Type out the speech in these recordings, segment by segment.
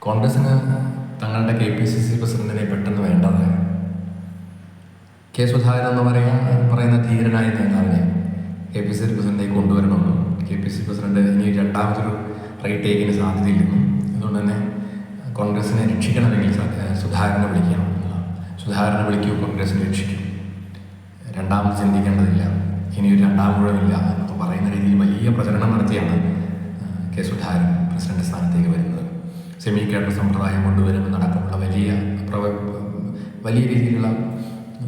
കോൺഗ്രസിന് തങ്ങളുടെ KPCC പ്രസിഡന്റിനെ പെട്ടെന്ന് വേണ്ടതായി. കെ സുധാകരൻ എന്ന് പറയുന്ന ധീരനായ നേതാവിനെ KPCC പ്രസിഡന്റായി കൊണ്ടുവരണമെന്നും KPCC പ്രസിഡന്റ് ഇനി രണ്ടാമതൊരു റീടേക്കിന് സാധ്യതയില്ലെന്നും അതുകൊണ്ട് തന്നെ കോൺഗ്രസിനെ രക്ഷിക്കണമെങ്കിൽ സുധാകരനെ വിളിക്കണം. സുധാകരനെ വിളിക്കൂ, കോൺഗ്രസിനെ രക്ഷിക്കും, രണ്ടാമത് ചിന്തിക്കേണ്ടതില്ല, ഇനിയൊരു രണ്ടാം ഊഴമില്ല എന്നൊക്കെ പറയുന്ന രീതിയിൽ വലിയ പ്രചരണം നടത്തിയാണ് കെ സുധാകരൻ പ്രസിഡന്റ് സ്ഥാനത്തേക്ക് വരുന്നത്. സെമി കേഡർ സമ്പ്രദായം കൊണ്ടുവരുമെന്നടക്കമുള്ള വലിയ രീതിയിലുള്ള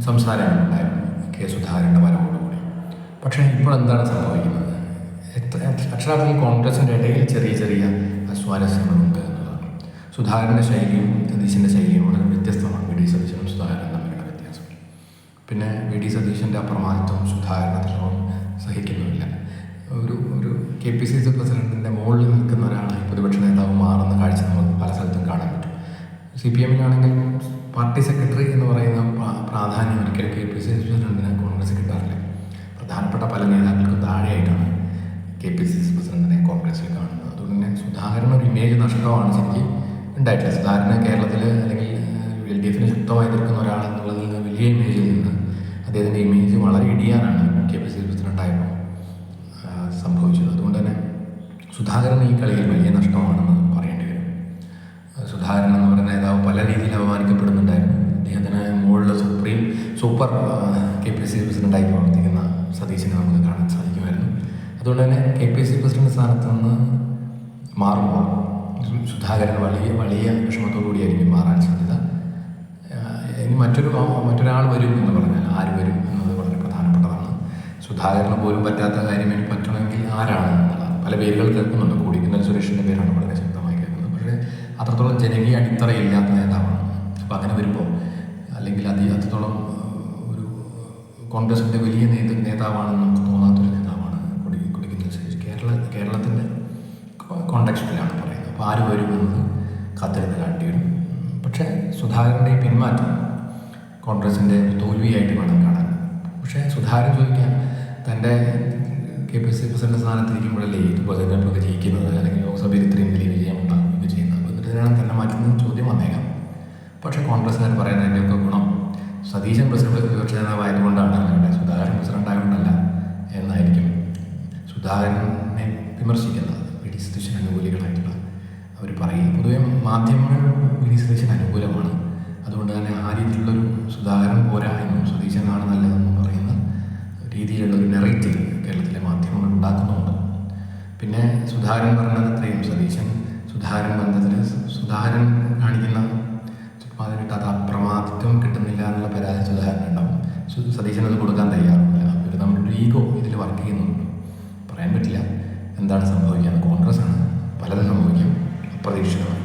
സംസാരങ്ങളുണ്ടായിരുന്നു കെ സുധാകരൻ്റെ വരവോടുകൂടി. പക്ഷേ ഇപ്പോൾ എന്താണ് സംഭവിക്കുന്നത്? അക്ഷരാർത്ഥത്തിൽ കോൺഗ്രസിൻ്റെ ഇടയിൽ ചെറിയ അസ്വാരസ്യങ്ങളുണ്ട് എന്നുള്ളതാണ്. സുധാകരൻ്റെ ശൈലിയും സതീശൻ്റെ ശൈലിയും വളരെ വ്യത്യസ്തമാണ്. വി ഡി സതീശനും സുധാകരനും തമ്മിലുള്ള വ്യത്യാസം. പിന്നെ വി ഡി സതീശൻ്റെ അപ്രമാദിത്വം സുധാകരനോളം സഹിക്കുന്നുമില്ല. ഒരു KPCC പ്രസിഡന്റിൻ്റെ മുകളിൽ നിൽക്കുന്ന ഒരാളായി പ്രതിപക്ഷ നേതാവ് മാറുന്ന കാഴ്ച നമുക്ക് പല സ്ഥലത്തും കാണാൻ പറ്റും. CPM-നാണെങ്കിൽ പാർട്ടി സെക്രട്ടറി എന്ന് പറയുന്ന പ്രാധാന്യം ഒരിക്കലും KPCC പ്രസിഡന്റിന് കോൺഗ്രസ് കിട്ടാറില്ല. പ്രധാനപ്പെട്ട പല നേതാക്കൾക്കും താഴെയായിട്ടാണ് KPCC പ്രസിഡന്റിനെ കോൺഗ്രസിൽ കാണുന്നത്. അതുകൊണ്ട് തന്നെ സുധാകരൻ ഒരു ഇമേജ് നഷ്ടമാണ് ശരിക്കും ഉണ്ടായിട്ടില്ല. സുധാകരന് കേരളത്തിൽ അല്ലെങ്കിൽ LDF-ന് ശക്തമായി നിൽക്കുന്ന ഒരാളെന്നുള്ളതിൽ നിന്ന് വലിയ ഇമേജിൽ നിന്ന് അദ്ദേഹത്തിൻ്റെ ഇമേജ് വളരെ ഇടിയാനാണ് KPCC പ്രസിഡന്റായപ്പോൾ സംഭവിച്ചത്. അതുകൊണ്ട് തന്നെ സുധാകരൻ ഈ കളിയിൽ വലിയ നഷ്ടമാണെന്ന് പറയേണ്ടി വരും. സുധാകരൻ എന്ന് പറയുന്ന നേതാവ് പല രീതിയിൽ അപമാനിക്കപ്പെടുന്നുണ്ടായിരുന്നു. അദ്ദേഹത്തിന് മുകളിൽ സൂപ്പർ KPCC പ്രസിഡന്റായി പ്രവർത്തിക്കുന്ന സതീശനെ നമുക്ക് കാണാൻ സാധിക്കുമായിരുന്നു. അതുകൊണ്ട് തന്നെ KPCC പ്രസിഡന്റ് സ്ഥാനത്ത് നിന്ന് മാറുമ്പോൾ സുധാകരൻ വലിയ വിഷമത്തോടുകൂടിയായിരിക്കും മാറാൻ സാധ്യത. ഇനി മറ്റൊരാൾ വരും എന്ന് പറഞ്ഞാൽ ആര് വരും എന്നത് വളരെ പ്രധാനപ്പെട്ടതാണ്. സുധാകരന് പോലും പറ്റാത്ത കാര്യം എനിക്ക് പറ്റണമെങ്കിൽ ആരാണ് എന്നുള്ളതാണ്. പല പേരുകൾ കേൾക്കുന്നുണ്ട്. കൊടിക്കുന്നിൽ സുരേഷിൻ്റെ പേരാണ് വളരെ ശക്തമായി കേൾക്കുന്നത്. പക്ഷേ അത്രത്തോളം ജനകീയ അടിത്തറയില്ലാത്ത നേതാവാണ്. അപ്പോൾ അങ്ങനെ വരുമ്പോൾ അല്ലെങ്കിൽ അത്രത്തോളം ഒരു കോൺഗ്രസിൻ്റെ വലിയ നേതാവാണെന്ന് നമുക്ക് തോന്നാത്തൊരു നേതാവാണ് കൊടിക്കുന്നിൽ സുരേഷ്. കേരളത്തിൻ്റെ കോണ്ടെക്സ്റ്റിലാണ് പറയുന്നത്. അപ്പോൾ ആര് വരുമെന്നത് കാത്തിരുന്ന് കാട്ടി വരും. പക്ഷേ സുധാകരൻ്റെ ഈ പിന്മാറ്റം കോൺഗ്രസിൻ്റെ തോൽവിയായിട്ട് വേണം കാണാൻ. പക്ഷേ സുധാകരൻ ചോദിക്കാൻ തൻ്റെ KPCC പ്രസിഡന്റ് സ്ഥാനത്തിരിക്കുമ്പോഴല്ലേ ഇത് തെരഞ്ഞെടുപ്പൊക്കെ ജയിക്കുന്നത്, അല്ലെങ്കിൽ ലോക്സഭയിൽ ഇത്രയും വലിയ വിജയം ഉണ്ടാകുകയൊക്കെ ചെയ്യുന്നത്, എന്നിട്ടാണ് തന്നെ മാറ്റുന്ന ചോദ്യം വന്നേക്കാം. പക്ഷേ കോൺഗ്രസ്സുകാർ പറയുന്നതിൻ്റെയൊക്കെ ഗുണം സതീശൻ പ്രതിപക്ഷ നേതാവായതുകൊണ്ടാണ്, അല്ലെങ്കിൽ സുധാകരൻ പ്രസിഡന്റ് ആയതുകൊണ്ടല്ല എന്നായിരിക്കും സുധാകരനെ വിമർശിക്കുന്നത് വി ഡി സതീശൻ അനുകൂലികളായിട്ടുള്ള അവർ പറയും. പൊതുവെ മാധ്യമങ്ങൾ വി ഡി സതീശൻ അനുകൂലമാണ്. അതുകൊണ്ട് തന്നെ ആ രീതിയിലുള്ളൊരു സുധാകരൻ പോരാ എന്നും സതീശനാണ് നല്ലതെന്നും പറയുന്ന രീതിയിലുള്ളൊരു നെറേറ്റീവ് കേരളത്തിലെ മാധ്യമങ്ങൾ ഉണ്ടാക്കുന്നുണ്ട്. പിന്നെ സുധാകരൻ പറഞ്ഞത് അത്രയും സുധാകരൻ ബന്ധത്തിൽ സുധാകരൻ കാണിക്കുന്ന കിട്ടാത്ത അപ്രമാദിത്വം കിട്ടുന്നില്ല എന്നുള്ള പരാതി സുധാകരൻ ഉണ്ടാവും. സതീശനത് കൊടുക്കാൻ തയ്യാറില്ല. ഇവർ തമ്മിലൊരു ഈഗോ ഇതിൽ വർക്ക് ചെയ്യുന്നുണ്ട്. പറയാൻ പറ്റില്ല എന്താണ് സംഭവിക്കുക. കോൺഗ്രസ് ആണ്, പലതും സംഭവിക്കാം, അപ്രതീക്ഷിതമാണ്.